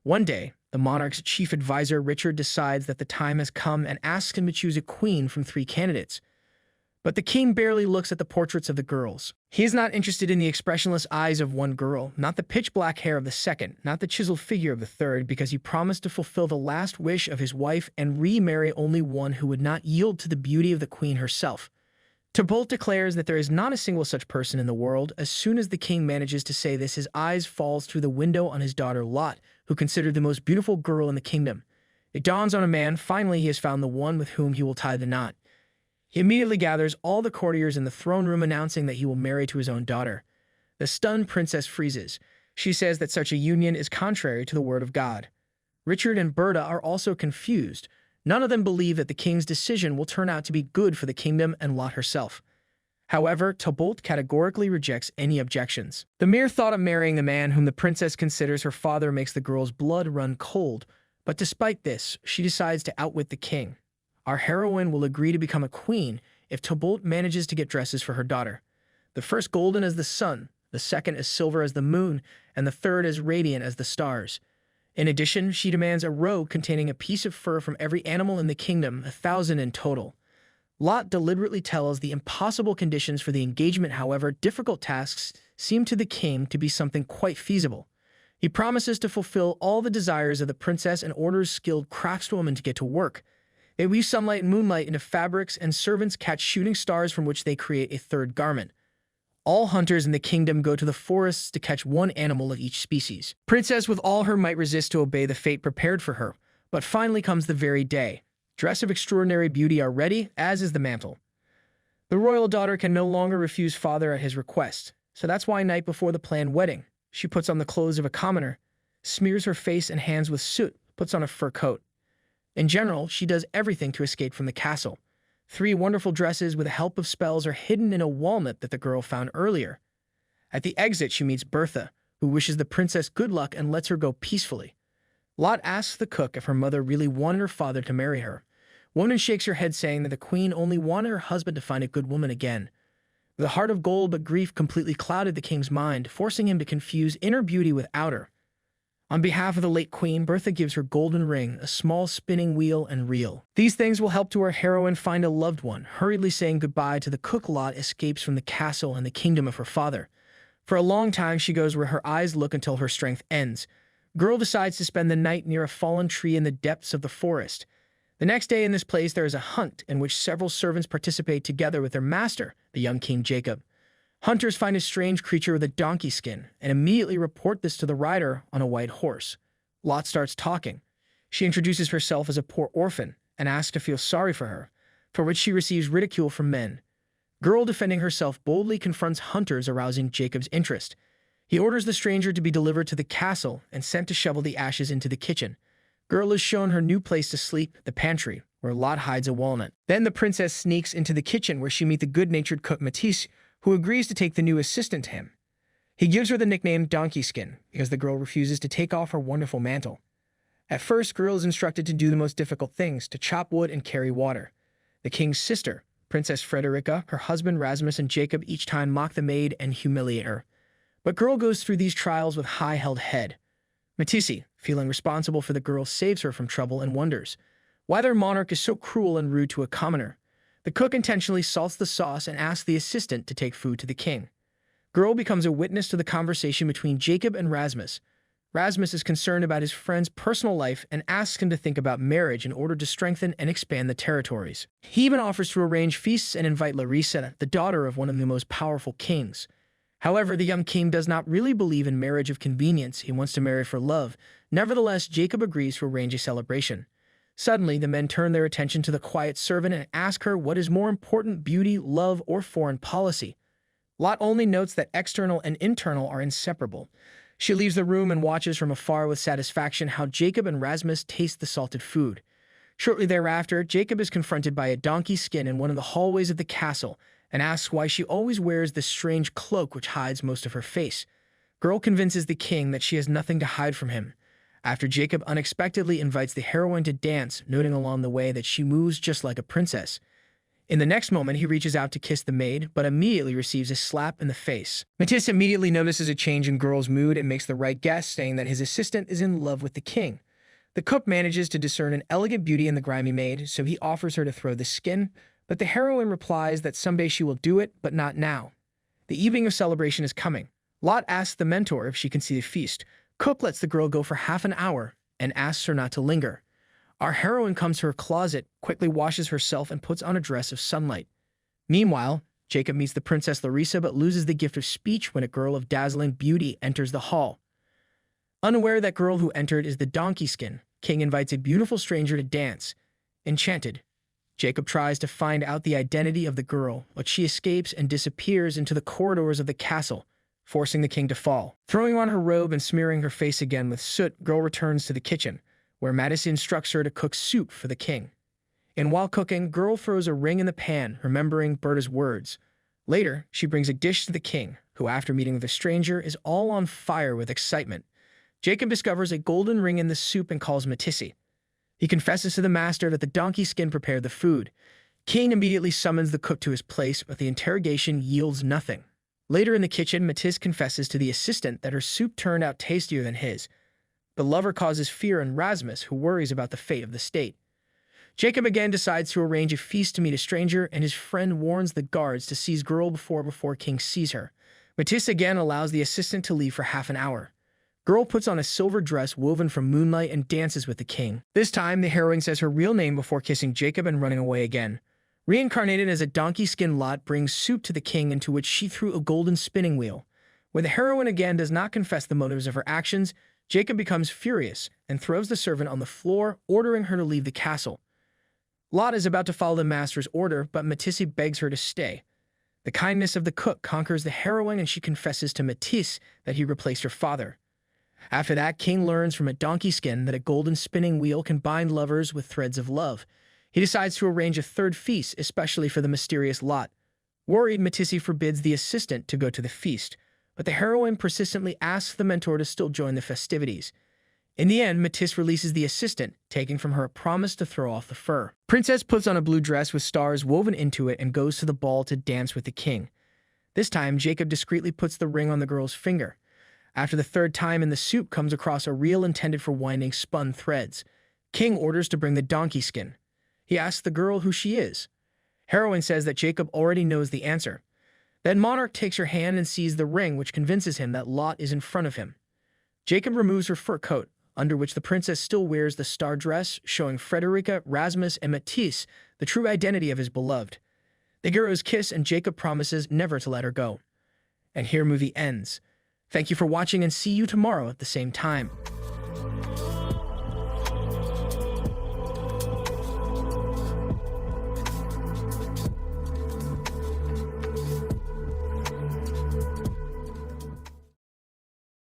One day, the monarch's chief advisor, Richard, decides that the time has come and asks him to choose a queen from three candidates. But the king barely looks at the portraits of the girls. He is not interested in the expressionless eyes of one girl, not the pitch-black hair of the second, not the chiseled figure of the third, because he promised to fulfill the last wish of his wife and remarry only one who would not yield to the beauty of the queen herself. Tybalt declares that there is not a single such person in the world. As soon as the king manages to say this, his eyes falls through the window on his daughter Lot, who considered the most beautiful girl in the kingdom. It dawns on a man, finally he has found the one with whom he will tie the knot. He immediately gathers all the courtiers in the throne room, announcing that he will marry to his own daughter. The stunned princess freezes. She says that such a union is contrary to the word of God. Richard and Berta are also confused. None of them believe that the king's decision will turn out to be good for the kingdom and Lot herself. However, Tybalt categorically rejects any objections. The mere thought of marrying the man whom the princess considers her father makes the girl's blood run cold, but despite this, she decides to outwit the king. Our heroine will agree to become a queen if Tybalt manages to get dresses for her daughter. The first golden as the sun, the second as silver as the moon, and the third as radiant as the stars. In addition, she demands a robe containing a piece of fur from every animal in the kingdom, 1,000 in total. Lot deliberately tells the impossible conditions for the engagement. However, difficult tasks seem to the king to be something quite feasible. He promises to fulfill all the desires of the princess and orders skilled craftswomen to get to work. They weave sunlight and moonlight into fabrics, and servants catch shooting stars from which they create a third garment. All hunters in the kingdom go to the forests to catch one animal of each species. Princess with all her might resists to obey the fate prepared for her, but finally comes the very day. Dress of extraordinary beauty are ready, as is the mantle. The royal daughter can no longer refuse father at his request, so that's why night before the planned wedding, she puts on the clothes of a commoner, smears her face and hands with soot, puts on a fur coat. In general, she does everything to escape from the castle. 3 wonderful dresses with the help of spells are hidden in a walnut that the girl found earlier. At the exit, she meets Bertha, who wishes the princess good luck and lets her go peacefully. Lot asks the cook if her mother really wanted her father to marry her. Woman shakes her head, saying that the queen only wanted her husband to find a good woman again. With a heart of gold, but grief completely clouded the king's mind, forcing him to confuse inner beauty with outer. On behalf of the late queen, Bertha gives her golden ring, a small spinning wheel, and reel. These things will help to our heroine find a loved one. Hurriedly saying goodbye to the cook, Lot escapes from the castle and the kingdom of her father. For a long time, she goes where her eyes look until her strength ends. Girl decides to spend the night near a fallen tree in the depths of the forest. The next day in this place, there is a hunt in which several servants participate together with their master, the young King Jacob. Hunters find a strange creature with a donkey skin and immediately report this to the rider on a white horse. Lot starts talking. She introduces herself as a poor orphan and asks to feel sorry for her, for which she receives ridicule from men. Girl, defending herself, boldly confronts hunters, arousing Jacob's interest. He orders the stranger to be delivered to the castle and sent to shovel the ashes into the kitchen. Girl is shown her new place to sleep, the pantry, where Lot hides a walnut. Then the princess sneaks into the kitchen, where she meets the good-natured cook Matisse, who agrees to take the new assistant to him. He gives her the nickname Donkey Skin because the girl refuses to take off her wonderful mantle. At first, Girl is instructed to do the most difficult things, to chop wood and carry water. The king's sister, Princess Frederica, her husband Rasmus, and Jacob each time mock the maid and humiliate her. But Girl goes through these trials with high-held head. Matisse, feeling responsible for the girl, saves her from trouble and wonders why their monarch is so cruel and rude to a commoner. The cook intentionally salts the sauce and asks the assistant to take food to the king. Girl becomes a witness to the conversation between Jacob and Rasmus. Rasmus is concerned about his friend's personal life and asks him to think about marriage in order to strengthen and expand the territories. He even offers to arrange feasts and invite Larissa, the daughter of one of the most powerful kings. However, the young king does not really believe in marriage of convenience. He wants to marry for love. Nevertheless, Jacob agrees to arrange a celebration. Suddenly, the men turn their attention to the quiet servant and ask her what is more important, beauty, love, or foreign policy. Lot only notes that external and internal are inseparable. She leaves the room and watches from afar with satisfaction how Jacob and Rasmus taste the salted food. Shortly thereafter, Jacob is confronted by a donkey skin in one of the hallways of the castle and asks why she always wears this strange cloak which hides most of her face. Girl convinces the king that she has nothing to hide from him. After Jacob unexpectedly invites the heroine to dance, noting along the way that she moves just like a princess. In the next moment, he reaches out to kiss the maid, but immediately receives a slap in the face. Matisse immediately notices a change in Girl's mood and makes the right guess, saying that his assistant is in love with the king. The cook manages to discern an elegant beauty in the grimy maid, so he offers her to throw the skin, but the heroine replies that someday she will do it, but not now. The evening of celebration is coming. Lot asks the mentor if she can see the feast. Cook lets the girl go for half an hour and asks her not to linger. Our heroine comes to her closet, quickly washes herself, and puts on a dress of sunlight. Meanwhile, Jacob meets the Princess Larissa but loses the gift of speech when a girl of dazzling beauty enters the hall. Unaware that girl who entered is the donkey skin, King invites a beautiful stranger to dance. Enchanted, Jacob tries to find out the identity of the girl, but she escapes and disappears into the corridors of the castle, forcing the king to fall. Throwing on her robe and smearing her face again with soot, girl returns to the kitchen, where Matisse instructs her to cook soup for the king. And while cooking, girl throws a ring in the pan, remembering Berta's words. Later, she brings a dish to the king, who after meeting the stranger is all on fire with excitement. Jacob discovers a golden ring in the soup and calls Matisse. He confesses to the master that the donkey skin prepared the food. King immediately summons the cook to his place, but the interrogation yields nothing. Later in the kitchen, Matisse confesses to the assistant that her soup turned out tastier than his. The lover causes fear in Rasmus, who worries about the fate of the state. Jacob again decides to arrange a feast to meet a stranger, and his friend warns the guards to seize girl before King sees her. Matisse again allows the assistant to leave for half an hour. Girl puts on a silver dress woven from moonlight and dances with the king. This time, the heroine says her real name before kissing Jacob and running away again. Reincarnated as a donkey skin, Lot brings soup to the king, into which she threw a golden spinning wheel. When the heroine again does not confess the motives of her actions, Jacob becomes furious and throws the servant on the floor, ordering her to leave the castle. Lot is about to follow the master's order, but Matisse begs her to stay. The kindness of the cook conquers the heroine, and she confesses to Matisse that he replaced her father. After that, King learns from a donkey skin that a golden spinning wheel can bind lovers with threads of love. He decides to arrange a third feast, especially for the mysterious Lot. Worried, Matisse forbids the assistant to go to the feast, but the heroine persistently asks the mentor to still join the festivities. In the end, Matisse releases the assistant, taking from her a promise to throw off the fur. Princess puts on a blue dress with stars woven into it and goes to the ball to dance with the king. This time, Jacob discreetly puts the ring on the girl's finger. After the third time in the soup comes across a reel intended for winding spun threads. King orders to bring the donkey skin. He asks the girl who she is. Heroine says that Jacob already knows the answer. Then Monarch takes her hand and sees the ring, which convinces him that Lot is in front of him. Jacob removes her fur coat, under which the princess still wears the star dress, showing Frederica, Rasmus, and Matisse the true identity of his beloved. The heroes kiss, and Jacob promises never to let her go. And here movie ends. Thank you for watching, and see you tomorrow at the same time.